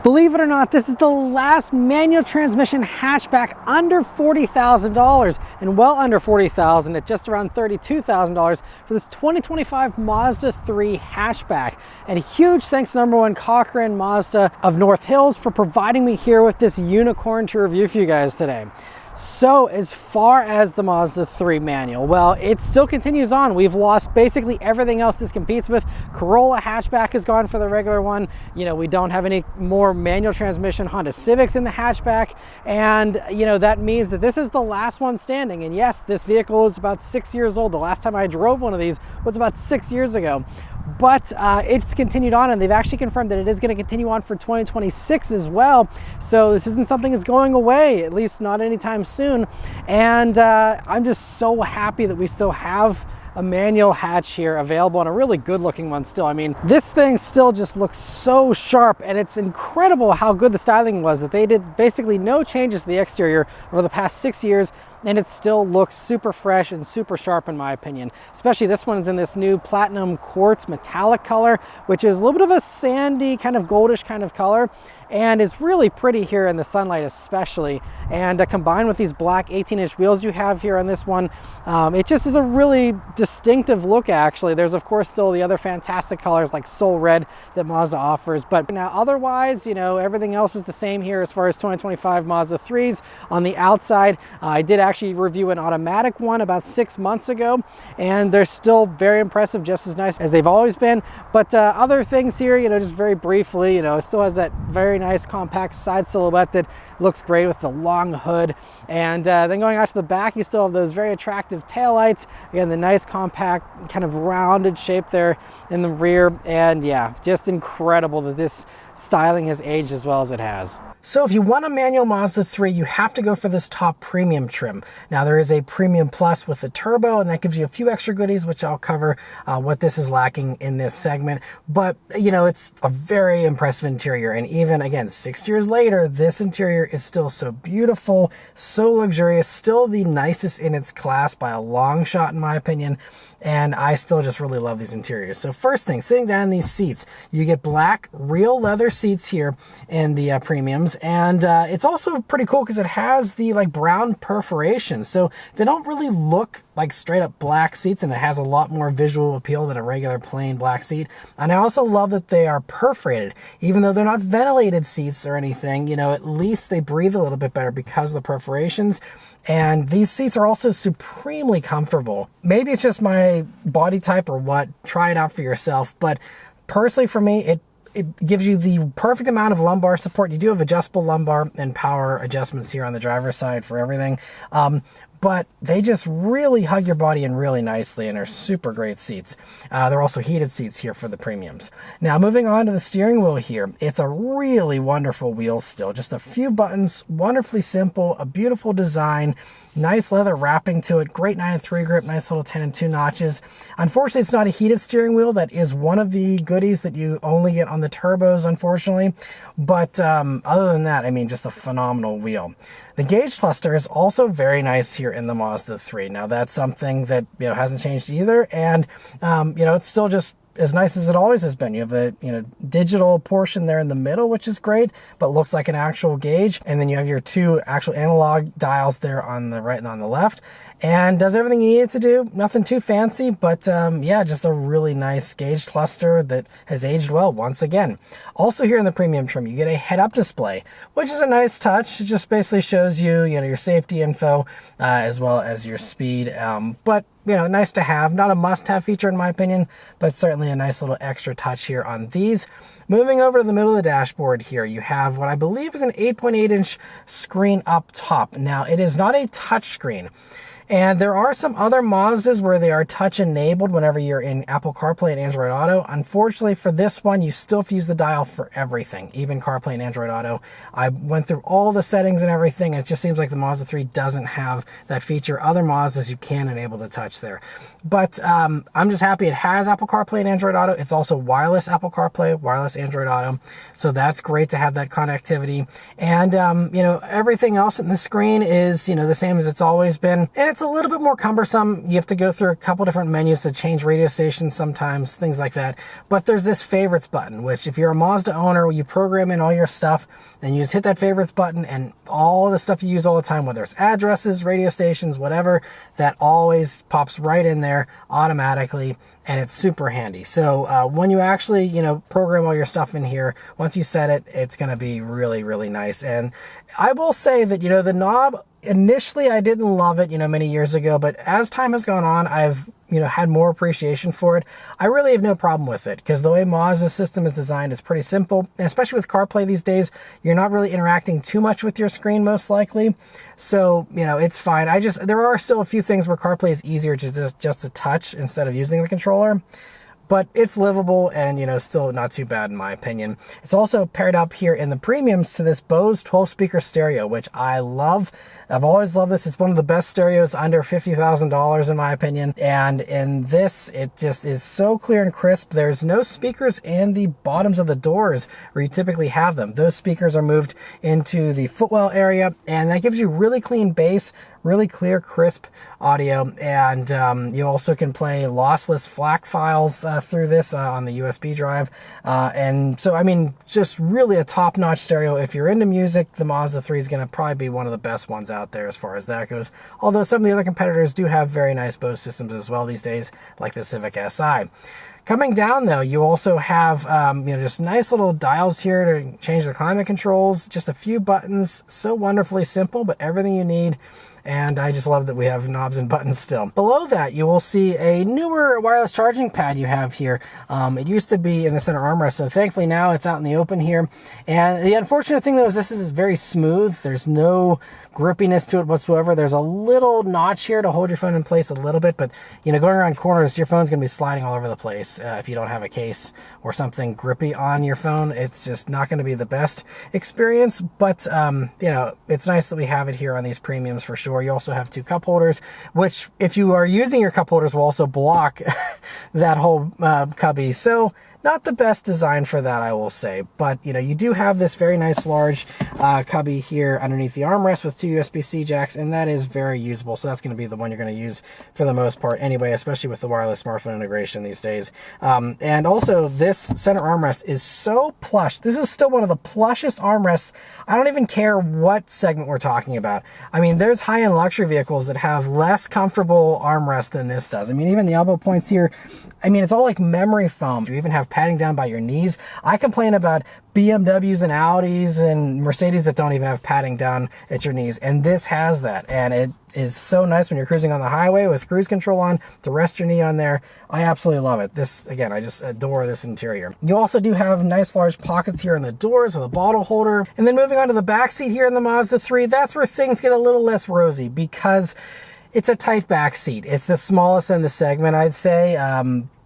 Believe it or not, this is the last manual transmission hatchback under $40,000 and well under $40,000 at just around $32,000 for this 2025 Mazda 3 hatchback. And a huge thanks to number one Cochran Mazda of North Hills for providing me here with this unicorn to review for you guys today. So as far as the Mazda 3 manual, well, it still continues on. We've lost basically everything else this competes with. Corolla hatchback is gone for the regular one. You know, we don't have any more manual transmission Honda Civics in the hatchback. And, you know, that means that this is the last one standing. And yes, this vehicle is about 6 years old. The last time I drove one of these was about 6 years ago. But it's continued on, and they've actually confirmed that it is going to continue on for 2026 as well. So this isn't something that's going away, at least not anytime soon. And I'm just so happy that we still have a manual hatch here available, and a really good looking one still. I mean, this thing still just looks so sharp, and it's incredible how good the styling was, that they did basically no changes to the exterior over the past 6 years, and it still looks super fresh and super sharp in my opinion. Especially this one is in this new platinum quartz metallic color, which is a little bit of a sandy kind of goldish kind of color, and is really pretty here in the sunlight especially. And combined with these black 18-inch wheels you have here on this one, it just is a really distinctive look actually. There's of course still the other fantastic colors like Soul Red that Mazda offers, but now otherwise, you know, everything else is the same here as far as 2025 Mazda 3s. On the outside, I did actually review an automatic one about 6 months ago, and they're still very impressive, just as nice as they've always been. But other things here, you know, just very briefly, you know, it still has that very nice compact side silhouette that looks great with the long hood. And then going out to the back, you still have those very attractive taillights. Again, the nice compact kind of rounded shape there in the rear. And yeah, just incredible that this styling has aged as well as it has. So if you want a manual Mazda 3, you have to go for this top premium trim. Now there is a premium plus with the turbo, and that gives you a few extra goodies, which I'll cover what this is lacking in this segment. But you know, it's a very impressive interior, and even again 6 years later, this interior is still so beautiful, so luxurious, still the nicest in its class by a long shot in my opinion. And I still just really love these interiors. So first thing, sitting down in these seats, you get black real leather seats here in the premiums, and it's also pretty cool because it has the like brown perforation, so they don't really look like straight up black seats, and it has a lot more visual appeal than a regular plain black seat. And I also love that they are perforated, even though they're not ventilated seats or anything. You know, at least they breathe a little bit better because of the perforations. And these seats are also supremely comfortable. Maybe it's just my body type or what, try it out for yourself. But personally for me, it gives you the perfect amount of lumbar support. You do have adjustable lumbar and power adjustments here on the driver's side for everything. But they just really hug your body in really nicely and are super great seats. They're also heated seats here for the premiums. Now moving on to the steering wheel here, it's a really wonderful wheel still. Just a few buttons, wonderfully simple, a beautiful design, nice leather wrapping to it, great 9-3 grip, nice little 10 and 2 notches. Unfortunately, it's not a heated steering wheel. That is one of the goodies that you only get on the turbos, unfortunately. But other than that, I mean, just a phenomenal wheel. The gauge cluster is also very nice here in the Mazda 3. Now that's something that, you know, hasn't changed either. And, you know, it's still just as nice as it always has been. You have the, you know, digital portion there in the middle, which is great, but looks like an actual gauge. And then you have your two actual analog dials there on the right and on the left. And does everything you need it to do. Nothing too fancy, but yeah, just a really nice gauge cluster that has aged well once again. Also here in the premium trim, you get a head-up display, which is a nice touch. It just basically shows you, you know, your safety info as well as your speed. But you know, nice to have. Not a must-have feature in my opinion, but certainly a nice little extra touch here on these. Moving over to the middle of the dashboard here, you have what I believe is an 8.8-inch screen up top. Now, it is not a touch screen. And there are some other Mazdas where they are touch enabled whenever you're in Apple CarPlay and Android Auto. Unfortunately for this one, you still have to use the dial for everything, even CarPlay and Android Auto. I went through all the settings and everything, and it just seems like the Mazda 3 doesn't have that feature. Other Mazdas, you can enable the touch there. But I'm just happy it has Apple CarPlay and Android Auto. It's also wireless Apple CarPlay, wireless Android Auto. So that's great to have that connectivity. And, you know, everything else in the screen is, you know, the same as it's always been. And it's a little bit more cumbersome. You have to go through a couple different menus to change radio stations sometimes, things like that. But there's this favorites button, which if you're a Mazda owner, you program in all your stuff and you just hit that favorites button, and all the stuff you use all the time, whether it's addresses, radio stations, whatever, that always pops right in there automatically, and it's super handy. So when you actually, you know, program all your stuff in here, once you set it, it's going to be really, really nice. And I will say that, you know, the knob, initially I didn't love it, you know, many years ago, but as time has gone on, I've, you know, had more appreciation for it. I really have no problem with it, because the way Mazda's system is designed is pretty simple, and especially with CarPlay these days, you're not really interacting too much with your screen, most likely. So, you know, it's fine. There are still a few things where CarPlay is easier to just to touch instead of using the controller. But it's livable and, you know, still not too bad in my opinion. It's also paired up here in the premiums to this Bose 12-speaker stereo, which I love. I've always loved this. It's one of the best stereos under $50,000 in my opinion. And in this, it just is so clear and crisp. There's no speakers in the bottoms of the doors where you typically have them. Those speakers are moved into the footwell area, and that gives you really clean bass, really clear, crisp audio. And you also can play lossless FLAC files through this on the USB drive. And so, I mean, just really a top-notch stereo. If you're into music, the Mazda 3 is going to probably be one of the best ones out there as far as that goes. Although some of the other competitors do have very nice Bose systems as well these days, like the Civic Si. Coming down though, you also have you know, just nice little dials here to change the climate controls. Just a few buttons, so wonderfully simple, but everything you need. And I just love that we have knobs and buttons still. Below that, you will see a newer wireless charging pad you have here. It used to be in the center armrest, so thankfully now it's out in the open here. And the unfortunate thing though is this is very smooth. There's no grippiness to it whatsoever. There's a little notch here to hold your phone in place a little bit, but you know, going around corners, your phone's gonna be sliding all over the place if you don't have a case or something grippy on your phone. It's just not gonna be the best experience, but you know, it's nice that we have it here on these premiums for sure. You also have two cup holders, which if you are using your cup holders will also block that whole cubby. So not the best design for that, I will say. But, you know, you do have this very nice large cubby here underneath the armrest with two USB-C jacks, and that is very usable. So that's going to be the one you're going to use for the most part anyway, especially with the wireless smartphone integration these days. And also, this center armrest is so plush. This is still one of the plushest armrests. I don't even care what segment we're talking about. I mean, there's high-end luxury vehicles that have less comfortable armrest than this does. I mean, even the elbow points here, I mean, it's all like memory foam. You even have padding down by your knees. I complain about BMWs and Audis and Mercedes that don't even have padding down at your knees, and this has that, and it is so nice when you're cruising on the highway with cruise control on to rest your knee on there. I absolutely love it. This, again, I just adore this interior. You also do have nice large pockets here in the doors with a bottle holder. And then moving on to the back seat here in the Mazda 3, that's where things get a little less rosy because it's a tight back seat. It's the smallest in the segment, I'd say.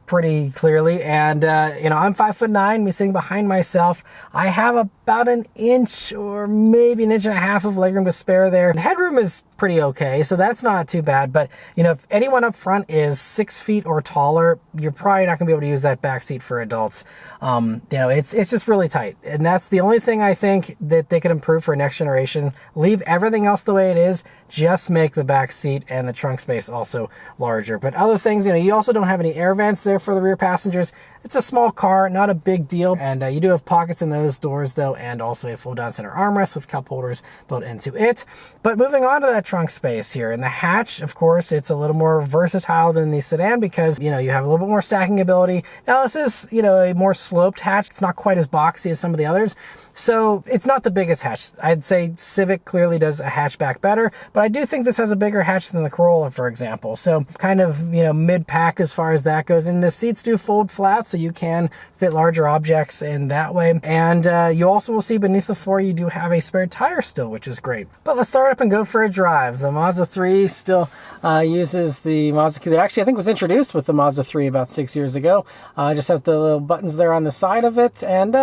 Pretty clearly, and you know, I'm 5'9", me sitting behind myself. I have about an inch or maybe an inch and a half of legroom to spare there. And headroom is pretty okay, so that's not too bad. But you know, if anyone up front is 6 feet or taller, you're probably not gonna be able to use that back seat for adults. You know, it's just really tight, and that's the only thing I think that they could improve for next generation. Leave everything else the way it is, just make the back seat and the trunk space also larger. But other things, you know, you also don't have any air vents there for the rear passengers. It's a small car, not a big deal. And you do have pockets in those doors though, and also a full down center armrest with cup holders built into it. But moving on to that trunk space here, in the hatch, of course, it's a little more versatile than the sedan because, you know, you have a little bit more stacking ability. Now this is, you know, a more sloped hatch. It's not quite as boxy as some of the others. So it's not the biggest hatch. I'd say Civic clearly does a hatchback better, but I do think this has a bigger hatch than the Corolla, for example. So kind of, you know, mid-pack as far as that goes. And the seats do fold flat, so you can fit larger objects in that way. And you also will see beneath the floor, you do have a spare tire still, which is great. But let's start up and go for a drive. The Mazda 3 still uses the Mazda key that actually I think was introduced with the Mazda 3 about 6 years ago. It just has the little buttons there on the side of it, and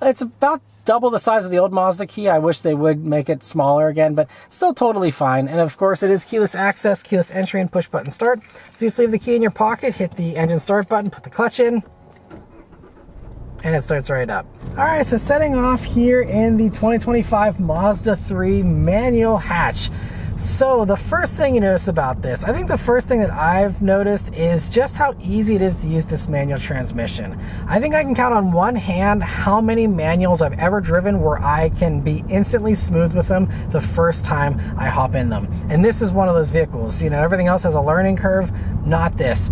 it's about double the size of the old Mazda key. I wish they would make it smaller again, but still totally fine. And of course, it is keyless access, keyless entry, and push button start. So you just leave the key in your pocket, hit the engine start button, put the clutch in, and it starts right up. All right, so setting off here in the 2025 Mazda 3 manual hatch. So the first thing you notice about this, I think the first thing that I've noticed is just how easy it is to use this manual transmission. I think I can count on one hand how many manuals I've ever driven where I can be instantly smooth with them the first time I hop in them. And this is one of those vehicles. You know, everything else has a learning curve, not this.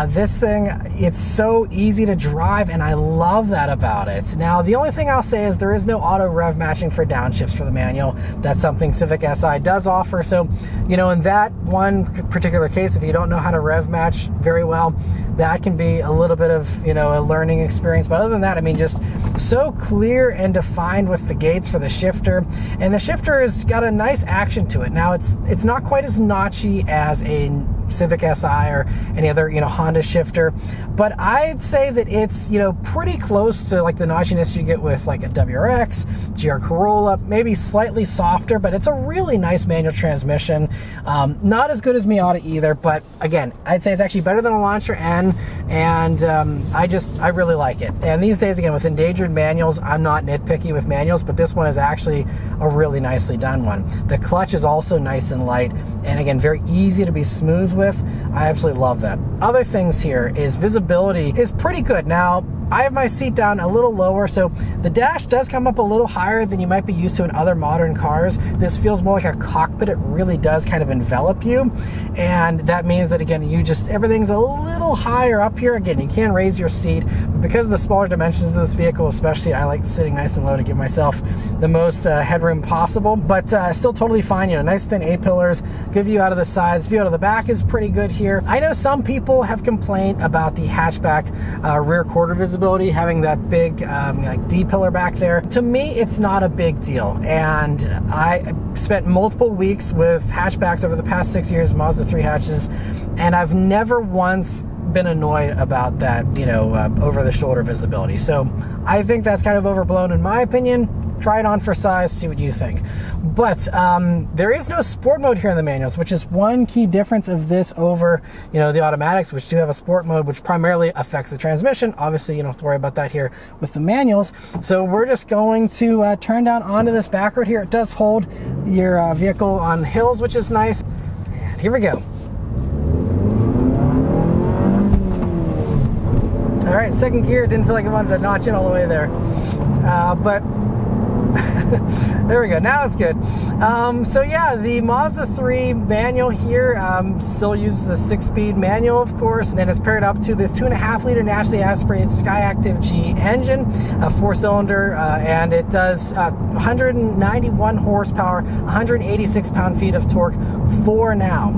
This thing, it's so easy to drive, and I love that about it. Now, the only thing I'll say is there is no auto rev matching for downshifts for the manual. That's something Civic Si does offer. So, you know, in that one particular case, if you don't know how to rev match very well, that can be a little bit of, you know, a learning experience. But other than that, I mean, just so clear and defined with the gates for the shifter. And the shifter has got a nice action to it. Now, it's not quite as notchy as a Civic Si or any other, you know, Honda shifter, but I'd say that it's, you know, pretty close to like the notchiness you get with like a WRX, GR Corolla, maybe slightly softer, but it's a really nice manual transmission. Not as good as Miata either, but again, I'd say it's actually better than a Launcher N, and I really like it. And these days, again, with endangered manuals, I'm not nitpicky with manuals, but this one is actually a really nicely done one. The clutch is also nice and light, and again, very easy to be smooth with. I absolutely love that. Other things here is visibility is pretty good. Now, I have my seat down a little lower, so the dash does come up a little higher than you might be used to in other modern cars. This feels more like a cockpit. It really does kind of envelop you, and that means that, again, everything's a little higher up here. Again, you can raise your seat, but because of the smaller dimensions of this vehicle especially, I like sitting nice and low to give myself the most headroom possible, but still totally fine. You know, nice thin A-pillars, good view out of the sides. View out of the back is pretty good here. I know some people have complained about the hatchback rear quarter visibility, having that big like D-pillar back there. To me, it's not a big deal, and I spent multiple weeks with hatchbacks over the past 6 years, Mazda 3 hatches, and I've never once been annoyed about that, you know, over the shoulder visibility. So I think that's kind of overblown in my opinion. Try it on for size, see what you think. But there is no sport mode here in the manuals, which is one key difference of this over, you know, the automatics, which do have a sport mode, which primarily affects the transmission. Obviously, you don't have to worry about that here with the manuals. So we're just going to turn down onto this back road here. It does hold your vehicle on hills, which is nice. And here we go. All right, second gear. Didn't feel like I wanted to notch in all the way there, but there we go, now it's good. So yeah, the Mazda 3 manual here still uses a 6-speed manual, of course, and it's paired up to this 2.5 liter naturally aspirated Skyactiv G engine, a 4-cylinder, and it does 191 horsepower, 186 pound-feet of torque for now.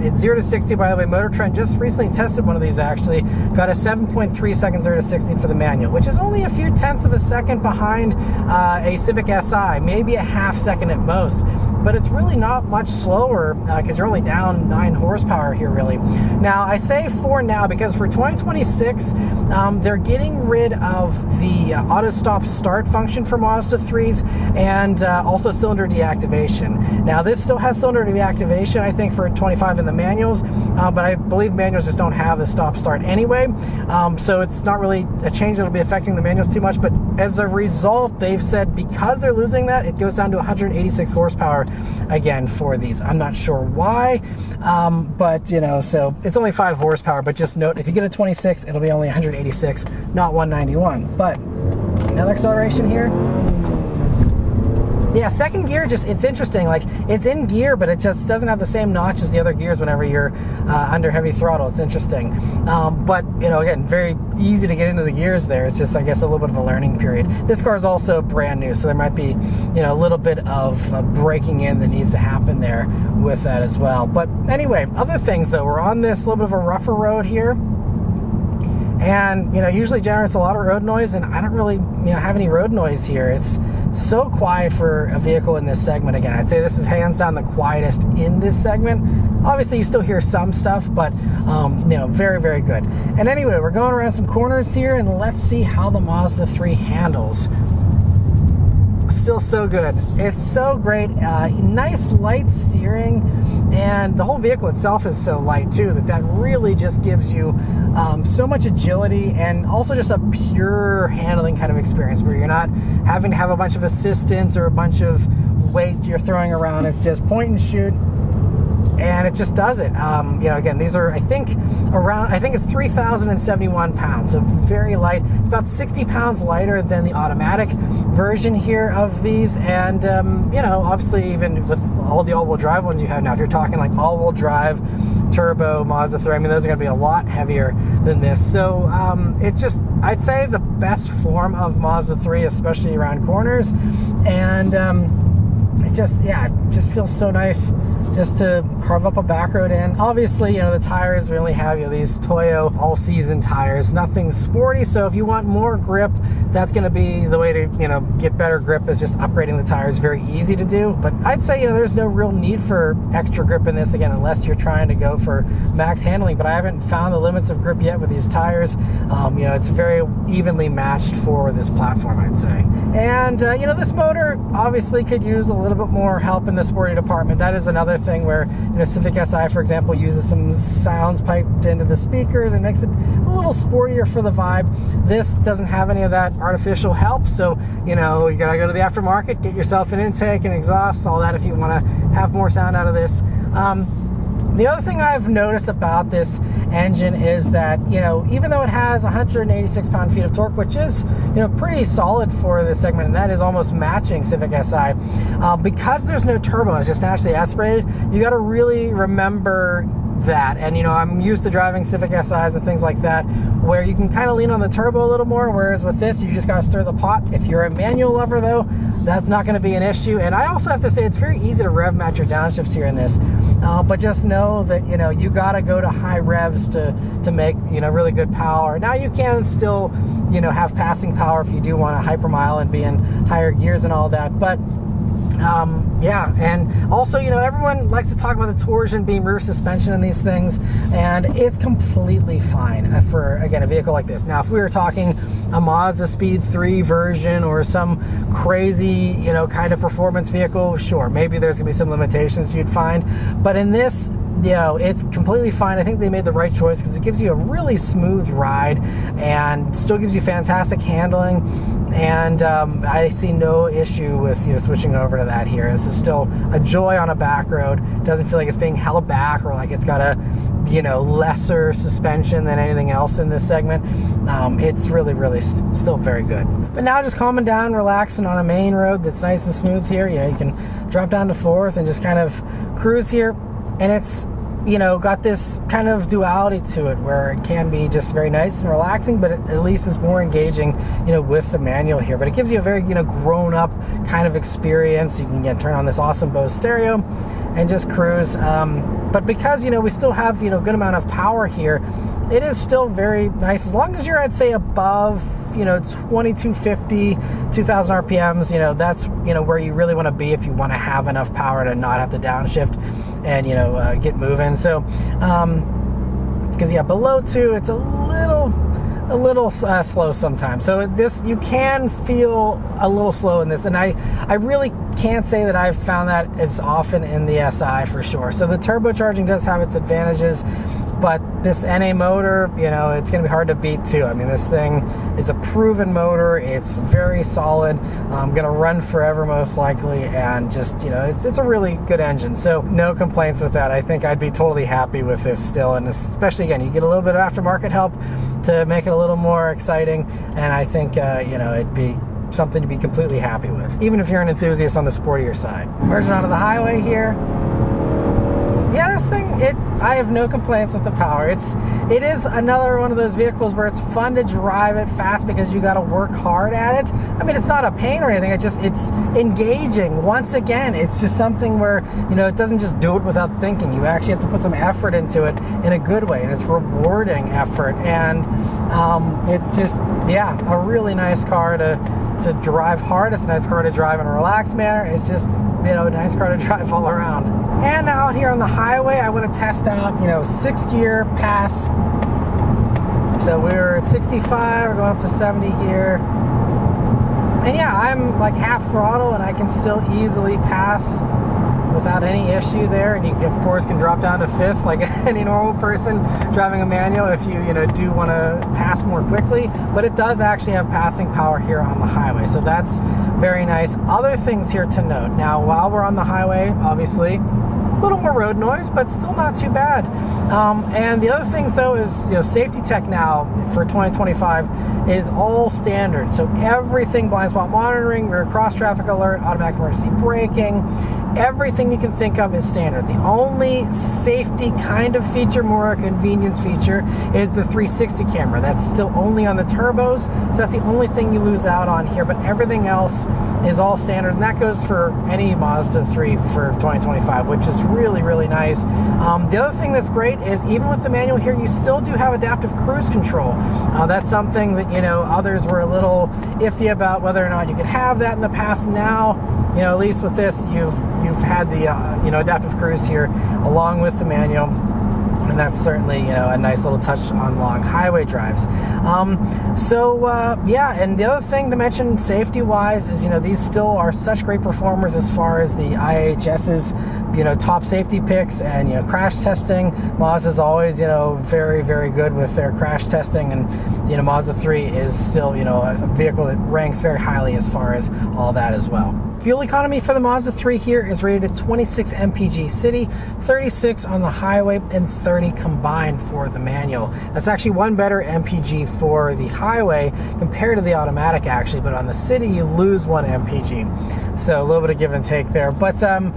It's 0 to 60, by the way. Motor Trend just recently tested one of these, actually. Got a 7.3 seconds 0 to 60 for the manual, which is only a few tenths of a second behind a Civic Si, maybe a half second at most. But it's really not much slower because you're only down 9 horsepower here, really. Now, I say for now because for 2026, they're getting rid of the auto stop start function for Mazda 3s and also cylinder deactivation. Now, this still has cylinder deactivation, I think, for 25 in the manuals, but I believe manuals just don't have the stop start anyway. So it's not really a change that'll be affecting the manuals too much. But as a result, they've said because they're losing that, it goes down to 186 horsepower again for these. I'm not sure why, but you know, so it's only 5 horsepower, but just note if you get a 26, it'll be only 186, not 191. But another acceleration here. Yeah, second gear, it's interesting. Like, it's in gear, but it just doesn't have the same notch as the other gears whenever you're under heavy throttle. It's interesting. But, you know, again, very easy to get into the gears there. It's just, I guess, a little bit of a learning period. This car is also brand new, so there might be, you know, a little bit of breaking in that needs to happen there with that as well. But anyway, other things, though. We're on this little bit of a rougher road here. And, you know, usually generates a lot of road noise, and I don't really, you know, have any road noise here. It's so quiet for a vehicle in this segment. Again, I'd say this is hands down the quietest in this segment. Obviously, you still hear some stuff, but, you know, very, very good. And anyway, we're going around some corners here, and let's see how the Mazda 3 handles. Still feels so good. It's so great. Nice light steering, and the whole vehicle itself is so light too that really just gives you so much agility, and also just a pure handling kind of experience where you're not having to have a bunch of assistance or a bunch of weight you're throwing around. It's just point and shoot, and it just does it. Again, these are, I think it's 3,071 pounds, so very light. It's about 60 pounds lighter than the automatic version here of these, and obviously even with all the all-wheel drive ones you have now, if you're talking like all-wheel drive turbo Mazda 3, I mean, those are going to be a lot heavier than this. So it's just, I'd say, the best form of Mazda 3, especially around corners, and it's just, yeah, it just feels so nice just to carve up a back road in. Obviously, the tires, we only have these Toyo all-season tires, nothing sporty. So if you want more grip, that's going to be the way to get better grip, is just upgrading the tires. Very easy to do, but I'd say there's no real need for extra grip in this, again, unless you're trying to go for max handling. But I haven't found the limits of grip yet with these tires. It's very evenly matched for this platform, I'd say. And this motor obviously could use a little bit more help in the sporty department. That is another thing where Civic Si, for example, uses some sounds piped into the speakers and makes it a little sportier for the vibe. This doesn't have any of that artificial help, so you gotta go to the aftermarket, get yourself an intake and exhaust, all that, if you want to have more sound out of this. The other thing I've noticed about this engine is that, even though it has 186 pound-feet of torque, which is, pretty solid for this segment, and that is almost matching Civic Si, because there's no turbo, it's just naturally aspirated, you got to really remember that. And I'm used to driving Civic Si's and things like that, where you can kind of lean on the turbo a little more, whereas with this, you just got to stir the pot. If you're a manual lover, though, that's not going to be an issue. And I also have to say, it's very easy to rev match your downshifts here in this, but just know that you got to go to high revs to make really good power. Now you can still have passing power if you do want to hypermile and be in higher gears and all that, but yeah. And also, everyone likes to talk about the torsion beam rear suspension in these things, and it's completely fine for, again, a vehicle like this. Now, if we were talking a Mazda Speed 3 version or some crazy, kind of performance vehicle, sure, maybe there's gonna be some limitations you'd find, but in this, it's completely fine. I think they made the right choice because it gives you a really smooth ride and still gives you fantastic handling. And I see no issue with switching over to that here. This is still a joy on a back road. It doesn't feel like it's being held back or like it's got a lesser suspension than anything else in this segment. It's really still very good. But now just calming down, relaxing on a main road that's nice and smooth here. You can drop down to 4th and just kind of cruise here. And it's, got this kind of duality to it where it can be just very nice and relaxing, but at least it's more engaging, with the manual here. But it gives you a very, grown-up kind of experience. You can turn on this awesome Bose stereo and just cruise. But because, we still have, good amount of power here, it is still very nice. As long as you're, I'd say, above, 2250, 2000 RPMs, that's, where you really want to be if you want to have enough power to not have to downshift and, get moving. So, because, below 2, it's a little slow sometimes. So this, you can feel a little slow in this, and I really can't say that I've found that as often in the SI for sure. So the turbocharging does have its advantages, but this NA motor, it's going to be hard to beat too. I mean, this thing is a proven motor. It's very solid. Going to run forever most likely, and just, it's a really good engine. So no complaints with that. I think I'd be totally happy with this still, and especially, again, you get a little bit of aftermarket help to make it a little more exciting, and I think, it'd be something to be completely happy with, even if you're an enthusiast on the sportier side. Merging onto the highway here. Yeah, this thing, I have no complaints with the power. It is another one of those vehicles where it's fun to drive it fast because you got to work hard at it. I mean, it's not a pain or anything. It's engaging. Once again, it's just something where, it doesn't just do it without thinking. You actually have to put some effort into it in a good way, and it's rewarding effort. And it's just, a really nice car to drive hard. It's a nice car to drive in a relaxed manner. It's just, a nice car to drive all around. And out here on the highway, I want to test out, 6-gear pass. So we're at 65, we're going up to 70 here. And yeah, I'm like half throttle and I can still easily pass without any issue there. And you of course can drop down to fifth like any normal person driving a manual if you do want to pass more quickly. But it does actually have passing power here on the highway, so that's very nice. Other things here to note. Now, while we're on the highway, obviously a little more road noise, but still not too bad. And the other things though is, safety tech now for 2025 is all standard. So everything, blind spot monitoring, rear cross traffic alert, automatic emergency braking, everything you can think of is standard. The only safety kind of feature, more a convenience feature, is the 360 camera. That's still only on the turbos, so that's the only thing you lose out on here, but everything else is all standard, and that goes for any Mazda 3 for 2025, which is really, really nice. The other thing that's great is even with the manual here, you still do have adaptive cruise control. That's something that, others were a little iffy about whether or not you could have that in the past. Now, at least with this, you've had the, adaptive cruise here along with the manual. And that's certainly, a nice little touch on long highway drives. Yeah, and the other thing to mention safety-wise is, these still are such great performers as far as the IHS's, top safety picks and, crash testing. Mazda's always, very, very good with their crash testing, and, Mazda 3 is still, a vehicle that ranks very highly as far as all that as well. Fuel economy for the Mazda 3 here is rated at 26 mpg city, 36 on the highway, and 30 combined for the manual. That's actually one better mpg for the highway compared to the automatic actually, but on the city you lose 1 mpg. So a little bit of give and take there. But I'm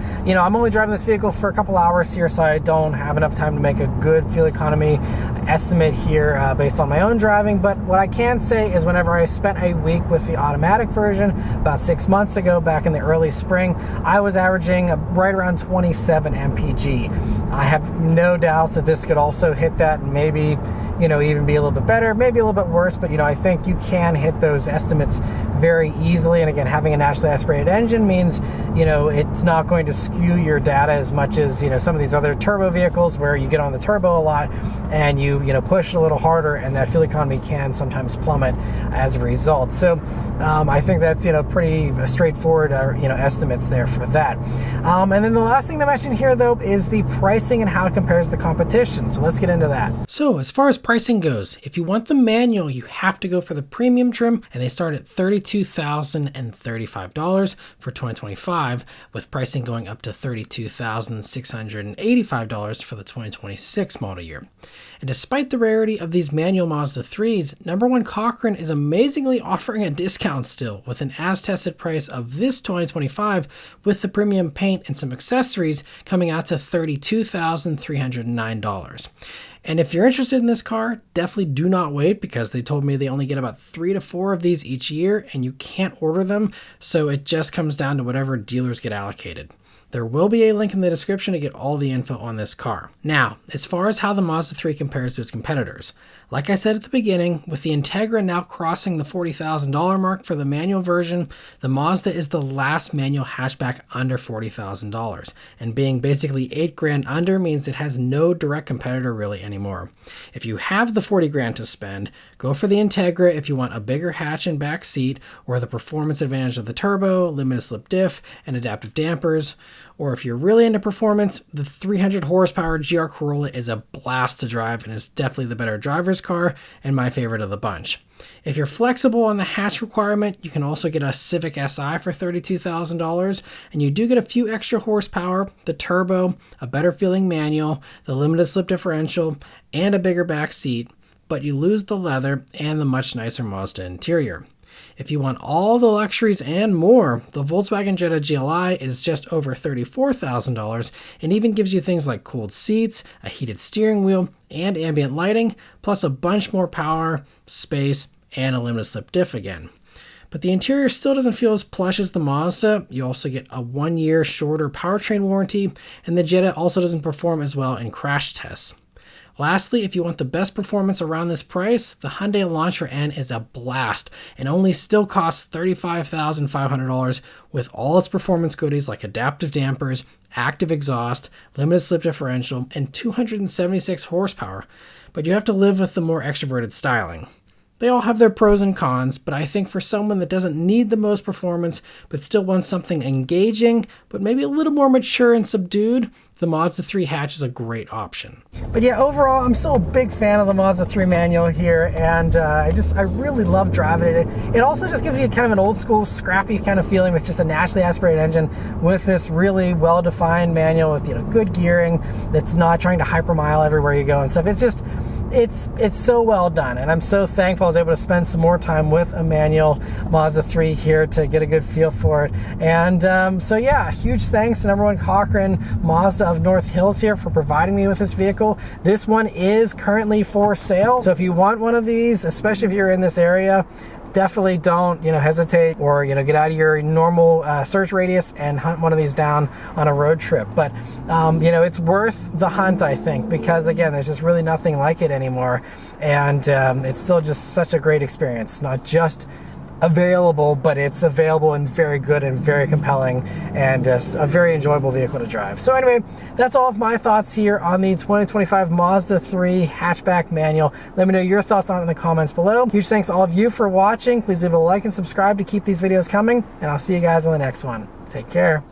only driving this vehicle for a couple hours here, so I don't have enough time to make a good fuel economy estimate here based on my own driving. But what I can say is whenever I spent a week with the automatic version about 6 months ago, back in the early spring, I was averaging right around 27 mpg. I have no doubts that this could also hit that, and maybe even be a little bit better, maybe a little bit worse, but I think you can hit those estimates very easily. And again, having a naturally aspirated engine means it's not going to skew your data as much as some of these other turbo vehicles where you get on the turbo a lot and you push a little harder, and that fuel economy can sometimes plummet as a result. So I think that's pretty straightforward estimates there for that. And then the last thing to mention here though is the pricing and how it compares to the competition. So let's get into that. So as far as pricing goes, if you want the manual, you have to go for the premium trim, and they start at $32,035 for 2025, with pricing going up to $32,685 for the 2026 model year. And despite the rarity of these manual Mazda 3s, #1 Cochrane is amazingly offering a discount still, with an as-tested price of this 2025 with the premium paint and some accessories coming out to $32,309. And if you're interested in this car, definitely do not wait, because they told me they only get about 3 to 4 of these each year and you can't order them, so it just comes down to whatever dealers get allocated. There will be a link in the description to get all the info on this car. Now, as far as how the Mazda 3 compares to its competitors, like I said at the beginning, with the Integra now crossing the $40,000 mark for the manual version, the Mazda is the last manual hatchback under $40,000, and being basically $8,000 under means it has no direct competitor really anymore. If you have the $40,000 to spend, go for the Integra if you want a bigger hatch and back seat, or the performance advantage of the turbo, limited slip diff, and adaptive dampers. Or if you're really into performance, the 300 horsepower GR Corolla is a blast to drive and is definitely the better driver's car and my favorite of the bunch. If you're flexible on the hatch requirement, you can also get a Civic Si for $32,000, and you do get a few extra horsepower, the turbo, a better feeling manual, the limited slip differential, and a bigger back seat, but you lose the leather and the much nicer Mazda interior. If you want all the luxuries and more, the Volkswagen Jetta GLI is just over $34,000 and even gives you things like cooled seats, a heated steering wheel, and ambient lighting, plus a bunch more power, space, and a limited slip diff again. But the interior still doesn't feel as plush as the Mazda. You also get a 1-year shorter powertrain warranty, and the Jetta also doesn't perform as well in crash tests. Lastly, if you want the best performance around this price, the Hyundai Elantra N is a blast and only still costs $35,500 with all its performance goodies like adaptive dampers, active exhaust, limited slip differential, and 276 horsepower. But you have to live with the more extroverted styling. They all have their pros and cons, but I think for someone that doesn't need the most performance, but still wants something engaging, but maybe a little more mature and subdued, the Mazda 3 hatch is a great option. But yeah, overall, I'm still a big fan of the Mazda 3 manual here, and I really love driving it. It also just gives you kind of an old school, scrappy kind of feeling with just a naturally aspirated engine with this really well-defined manual with, you know, good gearing that's not trying to hypermile everywhere you go and stuff. It's just, it's so well done, and I'm so thankful I was able to spend some more time with a manual Mazda 3 here to get a good feel for it. And so yeah, huge thanks to number one Cochran Mazda of North Hills here for providing me with this vehicle. This one is currently for sale, so if you want one of these, especially if you're in this area, definitely don't, you know, hesitate or, you know, get out of your normal search radius and hunt one of these down on a road trip. But you know, it's worth the hunt, I think, because again, there's just really nothing like it anymore, and it's still just such a great experience. Not just available, but it's available and very good and very compelling, and just a very enjoyable vehicle to drive. So anyway, that's all of my thoughts here on the 2025 Mazda 3 hatchback manual. Let me know your thoughts on it in the comments below. Huge thanks to all of you for watching. Please leave a like and subscribe to keep these videos coming, and I'll see you guys on the next one. Take care.